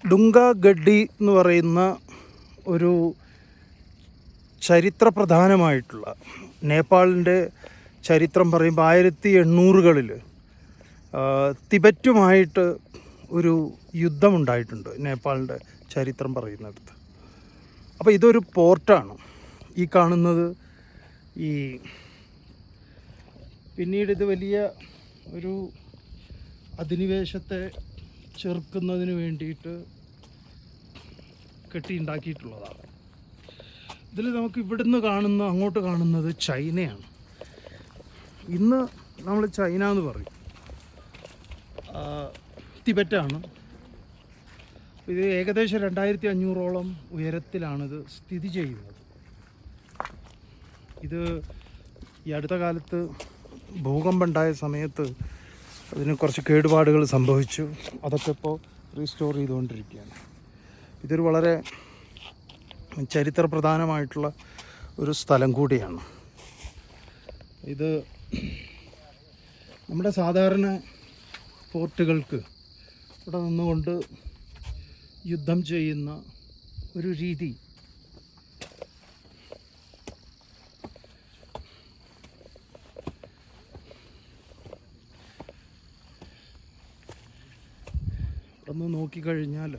ഡുംഗാഗഡ്ഡി എന്ന് പറയുന്ന ഒരു ചരിത്രപ്രധാനമായിട്ടുള്ള നേപ്പാളിൻ്റെ ചരിത്രം പറയുമ്പോൾ 1800-കളിൽ തിബറ്റുമായിട്ട് ഒരു യുദ്ധമുണ്ടായിട്ടുണ്ട് നേപ്പാളിൻ്റെ ചരിത്രം പറയുന്നിടത്ത്. അപ്പോൾ ഇതൊരു പോർട്ടാണ് ഈ കാണുന്നത്. പിന്നീട് ഇത് വലിയ ഒരു അധിനിവേശത്തെ ചെറുക്കുന്നതിന് വേണ്ടിയിട്ട് കെട്ടിയുണ്ടാക്കിയിട്ടുള്ളതാണ്. ഇതിൽ നമുക്ക് ഇവിടുന്ന് അങ്ങോട്ട് കാണുന്നത് ചൈനയാണ്. ഇന്ന് നമ്മൾ ചൈന എന്ന് പറയും, തിബറ്റാണ്. ഇത് ഏകദേശം 2500-ഓളം ഉയരത്തിലാണിത് സ്ഥിതി ചെയ്യുന്നത്. ഇത് ഈ അടുത്ത കാലത്ത് ഭൂകമ്പമുണ്ടായ സമയത്ത് അതിന് കുറച്ച് കേടുപാടുകൾ സംഭവിച്ചു. അതൊക്കെ ഇപ്പോൾ റീസ്റ്റോർ ചെയ്തുകൊണ്ടിരിക്കുകയാണ്. ഇതൊരു വളരെ ചരിത്രപ്രധാനമായിട്ടുള്ള ഒരു സ്ഥലം കൂടിയാണ്. ഇത് നമ്മുടെ സാധാരണ ഫോർട്ടുകൾക്ക് ഇവിടെ നിന്നുകൊണ്ട് യുദ്ധം ചെയ്യുന്ന ഒരു രീതി ഒന്ന് നോക്കിക്കഴിഞ്ഞാൽ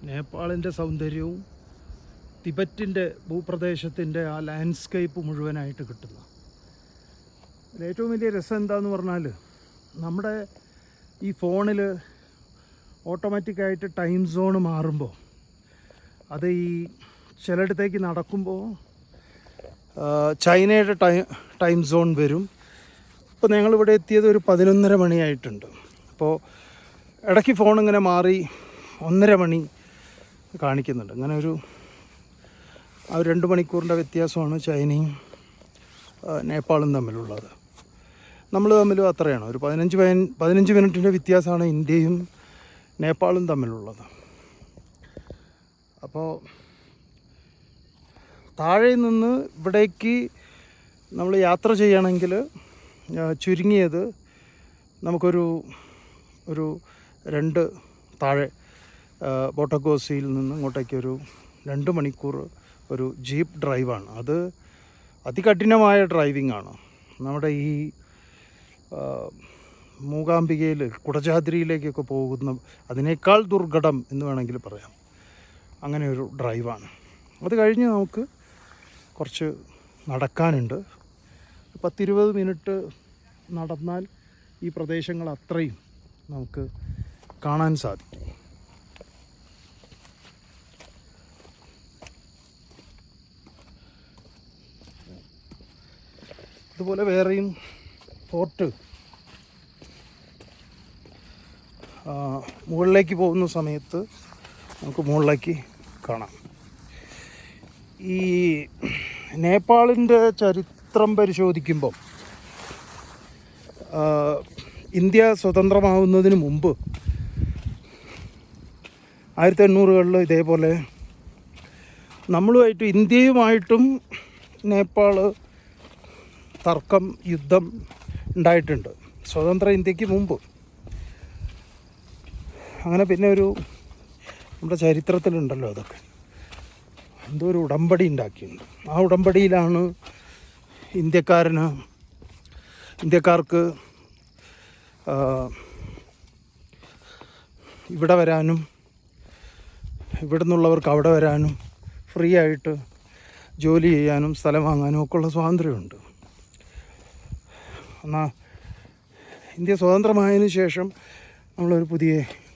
നേപ്പാളിൻ്റെ സൗന്ദര്യവും തിബറ്റിൻ്റെ ഭൂപ്രദേശത്തിൻ്റെ ആ ലാൻഡ്സ്കേപ്പ് മുഴുവനായിട്ട് കിട്ടുന്ന ഏറ്റവും വലിയ രസം എന്താണെന്ന് പറഞ്ഞാൽ, നമ്മുടെ ഈ ഫോണിൽ ഓട്ടോമാറ്റിക്കായിട്ട് ടൈം സോൺ മാറുമ്പോൾ അത് ഈ ചിലയിടത്തേക്ക് നടക്കുമ്പോൾ ചൈനയുടെ ടൈം സോൺ വരും. ഇപ്പോൾ ഞങ്ങളിവിടെ എത്തിയത് ഒരു 11:30 മണിയായിട്ടുണ്ട്. അപ്പോൾ ഇടയ്ക്ക് ഫോൺ ഇങ്ങനെ മാറി 1:30 മണി കാണിക്കുന്നുണ്ട്. അങ്ങനെ ഒരു 2 മണിക്കൂറിൻ്റെ വ്യത്യാസമാണ് ചൈനയും നേപ്പാളും തമ്മിലുള്ളത്. നമ്മൾ തമ്മിലും അത്രയാണ്, ഒരു 15 മിനിറ്റിൻ്റെ വ്യത്യാസമാണ് ഇന്ത്യയും നേപ്പാളും തമ്മിലുള്ളത്. അപ്പോൾ താഴെ നിന്ന് ഇവിടേക്ക് നമ്മൾ യാത്ര ചെയ്യണമെങ്കിൽ ചുരുങ്ങിയത് നമുക്കൊരു 2 താഴെ ബോട്ടഗോസിയിൽ നിന്ന് ഇങ്ങോട്ടേക്കൊരു 2 മണിക്കൂർ ഒരു ജീപ്പ് ഡ്രൈവാണ്. അത് അതികഠിനമായ ഡ്രൈവിംഗ് ആണ്. നമ്മുടെ ഈ മൂകാംബികയിൽ കുടജാദ്രിയിലേക്കൊക്കെ പോകുന്ന അതിനേക്കാൾ ദുർഘടം എന്ന് വേണമെങ്കിൽ പറയാം. അങ്ങനെ ഒരു ഡ്രൈവാണ്. അത് കഴിഞ്ഞ് നമുക്ക് കുറച്ച് നടക്കാനുണ്ട്. 10-20 മിനിറ്റ് നടന്നാൽ ഈ പ്രദേശങ്ങൾ അത്രയും നമുക്ക് കാണാൻ സാധിക്കും. അതുപോലെ വേറെയും ഫോർട്ട് മുകളിലേക്ക് പോകുന്ന സമയത്ത് നമുക്ക് മുകളിലേക്ക് കാണാം. ഈ നേപ്പാളിൻ്റെ ചരിത്രം പരിശോധിക്കുമ്പോൾ ഇന്ത്യ സ്വതന്ത്രമാവുന്നതിന് മുമ്പ് 1800-കളിൽ ഇതേപോലെ നമ്മളുമായിട്ട് ഇന്ത്യയുമായിട്ടും നേപ്പാൾ തർക്കം, യുദ്ധം ഉണ്ടായിട്ടുണ്ട് സ്വതന്ത്ര ഇന്ത്യക്ക് മുമ്പ്. അങ്ങനെ പിന്നെ നമ്മുടെ ചരിത്രത്തിലുണ്ടല്ലോ അതൊക്കെ, എന്തോ ഒരു ഉടമ്പടി ഉണ്ടാക്കിയിട്ടുണ്ട്. ആ ഉടമ്പടിയിലാണ് ഇന്ത്യക്കാർക്ക് ഇവിടെ വരാനും ഇവിടെ നിന്നുള്ളവർക്ക് അവിടെ വരാനും ഫ്രീ ആയിട്ട് ജോലി ചെയ്യാനും സ്ഥലം വാങ്ങാനും ഒക്കെ ഉള്ള സ്വാതന്ത്ര്യമുണ്ട്. എന്നാൽ ഇന്ത്യ സ്വതന്ത്രമായതിനു ശേഷം നമ്മളൊരു പുതിയ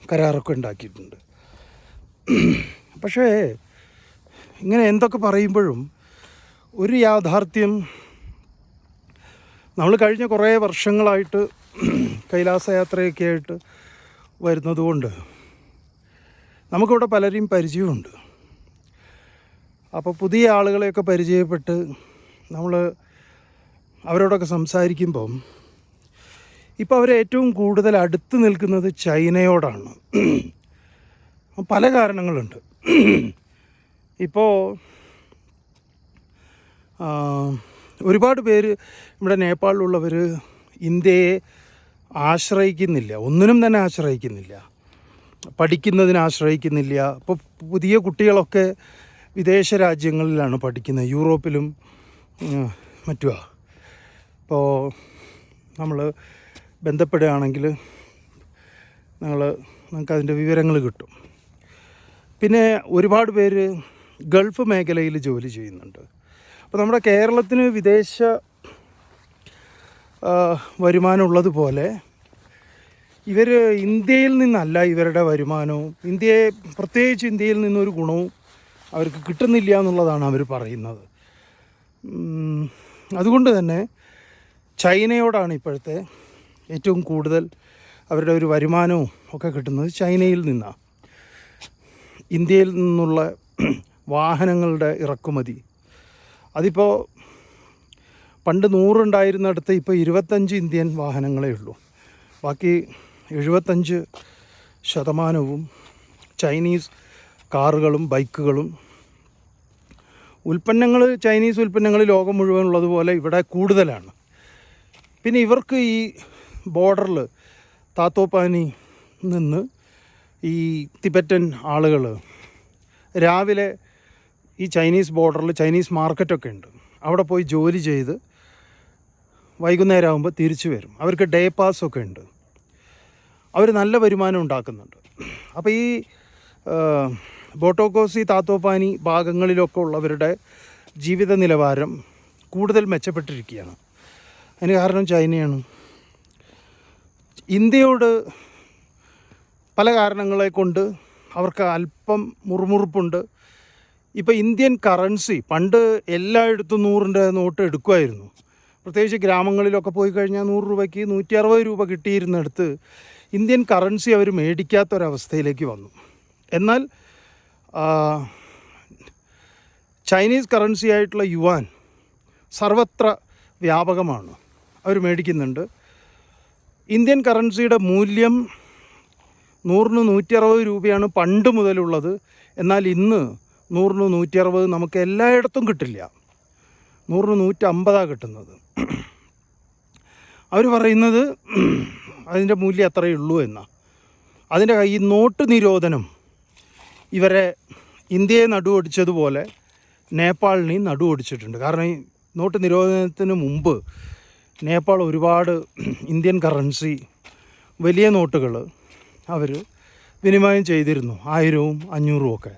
കരാറൊക്കെ ഉണ്ടാക്കിയിട്ടുണ്ട്. പക്ഷേ ഇങ്ങനെ എന്തൊക്കെ പറയുമ്പോഴും ഒരു യാഥാർത്ഥ്യം, നമ്മൾ കഴിഞ്ഞ കുറേ വർഷങ്ങളായിട്ട് കൈലാസയാത്രയൊക്കെ ആയിട്ട് വരുന്നതുകൊണ്ട് നമുക്കിവിടെ പലരെയും പരിചയമുണ്ട്. അപ്പോൾ പുതിയ ആളുകളെയൊക്കെ പരിചയപ്പെട്ട് നമ്മൾ അവരോടൊക്കെ സംസാരിക്കുമ്പം ഇപ്പോൾ അവർ ഏറ്റവും കൂടുതൽ അടുത്ത് നിൽക്കുന്നത് ചൈനയോടാണ്. പല കാരണങ്ങളുണ്ട്. ഇപ്പോൾ ഒരുപാട് പേര് ഇവിടെ നേപ്പാളിലുള്ളവർ ഇന്ത്യയെ ആശ്രയിക്കുന്നില്ല, ഒന്നിനും തന്നെ ആശ്രയിക്കുന്നില്ല, പഠിക്കുന്നതിന് ആശ്രയിക്കുന്നില്ല. ഇപ്പോൾ പുതിയ കുട്ടികളൊക്കെ വിദേശ രാജ്യങ്ങളിലാണ് പഠിക്കുന്നത്, യൂറോപ്പിലും മറ്റുമാണ്. ഇപ്പോൾ നമ്മൾ ബന്ധപ്പെടുകയാണെങ്കിൽ നമുക്കതിൻ്റെ വിവരങ്ങൾ കിട്ടും. പിന്നെ ഒരുപാട് പേര് ഗൾഫ് മേഖലയിൽ ജോലി ചെയ്യുന്നുണ്ട്. അപ്പോൾ നമ്മുടെ കേരളത്തിന് വിദേശ വരുമാനമുള്ളതുപോലെ ഇവർ ഇന്ത്യയിൽ നിന്നല്ല ഇവരുടെ വരുമാനവും, പ്രത്യേകിച്ച് ഇന്ത്യയിൽ നിന്നൊരു ഗുണവും അവർക്ക് കിട്ടുന്നില്ല എന്നുള്ളതാണ് അവർ പറയുന്നത്. അതുകൊണ്ട് തന്നെ ചൈനയോടാണ് ഇപ്പോഴത്തെ ഏറ്റവും കൂടുതൽ അവരുടെ ഒരു വരുമാനവും ഒക്കെ കിട്ടുന്നത് ചൈനയിൽ നിന്നാണ്. ഇന്ത്യയിൽ നിന്നുള്ള വാഹനങ്ങളുടെ ഇറക്കുമതി അതിപ്പോൾ പണ്ട് 100 ഉണ്ടായിരുന്നിടത്ത് ഇപ്പോൾ 25 ഇന്ത്യൻ വാഹനങ്ങളേ ഉള്ളൂ. ബാക്കി 75% ചൈനീസ് കാറുകളും ബൈക്കുകളും. ചൈനീസ് ഉൽപ്പന്നങ്ങൾ ലോകം മുഴുവൻ ഉള്ളതുപോലെ ഇവിടെ കൂടുതലാണ്. പിന്നെ ഇവർക്ക് ഈ ബോർഡറിൽ താത്തോപ്പാനി നിന്ന് ഈ തിബറ്റൻ ആളുകൾ രാവിലെ ഈ ചൈനീസ് ബോർഡറിൽ ചൈനീസ് മാർക്കറ്റൊക്കെ ഉണ്ട്, അവിടെ പോയി ജോലി ചെയ്ത് വൈകുന്നേരം ആകുമ്പോൾ തിരിച്ചു വരും. അവർക്ക് ഡേ പാസ്സൊക്കെ ഉണ്ട്, അവർ നല്ല വരുമാനം ഉണ്ടാക്കുന്നുണ്ട്. അപ്പോൾ ഈ ബോട്ടോക്കോസി താത്തോപ്പാനി ഭാഗങ്ങളിലൊക്കെ ഉള്ളവരുടെ ജീവിത നിലവാരം കൂടുതൽ മെച്ചപ്പെട്ടിരിക്കുകയാണ്. അതിന് കാരണം ചൈനയാണ്. ഇന്ത്യയോട് പല കാരണങ്ങളെ കൊണ്ട് അവർക്ക് അല്പം മുറുമുറുപ്പുണ്ട്. ഇപ്പോൾ ഇന്ത്യൻ കറൻസി പണ്ട് എല്ലായിടത്തും 100-ൻ്റെ നോട്ട് എടുക്കുമായിരുന്നു. പ്രത്യേകിച്ച് ഗ്രാമങ്ങളിലൊക്കെ പോയി കഴിഞ്ഞാൽ 100 രൂപയ്ക്ക് 160 രൂപ കിട്ടിയിരുന്നിടത്ത് ഇന്ത്യൻ കറൻസി അവർ മേടിക്കാത്തൊരവസ്ഥയിലേക്ക് വന്നു. എന്നാൽ ചൈനീസ് കറൻസി ആയിട്ടുള്ള യുവാൻ സർവത്ര വ്യാപകമാണ്, അവർ മേടിക്കുന്നുണ്ട്. ഇന്ത്യൻ കറൻസിയുടെ മൂല്യം 100-ന് 160 രൂപയാണ് പണ്ട് മുതലുള്ളത്. എന്നാൽ ഇന്ന് 100-ന് 160 നമുക്ക് എല്ലായിടത്തും കിട്ടില്ല, 100-ന് 150 കിട്ടുന്നത്. അവർ പറയുന്നത് അതിൻ്റെ മൂല്യം അത്രയേ ഉള്ളൂ എന്നാണ്. അതിൻ്റെ ഈ നോട്ട് നിരോധനം ഇവരെ ഇന്ത്യയെ നടുവൊടിച്ചതുപോലെ നേപ്പാളിനെയും നടുവൊടിച്ചിട്ടുണ്ട്. കാരണം ഈ നോട്ട് നിരോധനത്തിന് മുമ്പ് നേപ്പാൾ ഒരുപാട് ഇന്ത്യൻ കറൻസി വലിയ നോട്ടുകൾ അവർ വിനിമയം ചെയ്തിരുന്നു, 1000-ഉം 500-ഉം ഒക്കെ.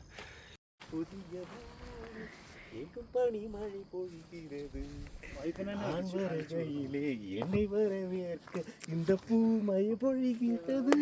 இந்த பூ மழை பொழிகிறது.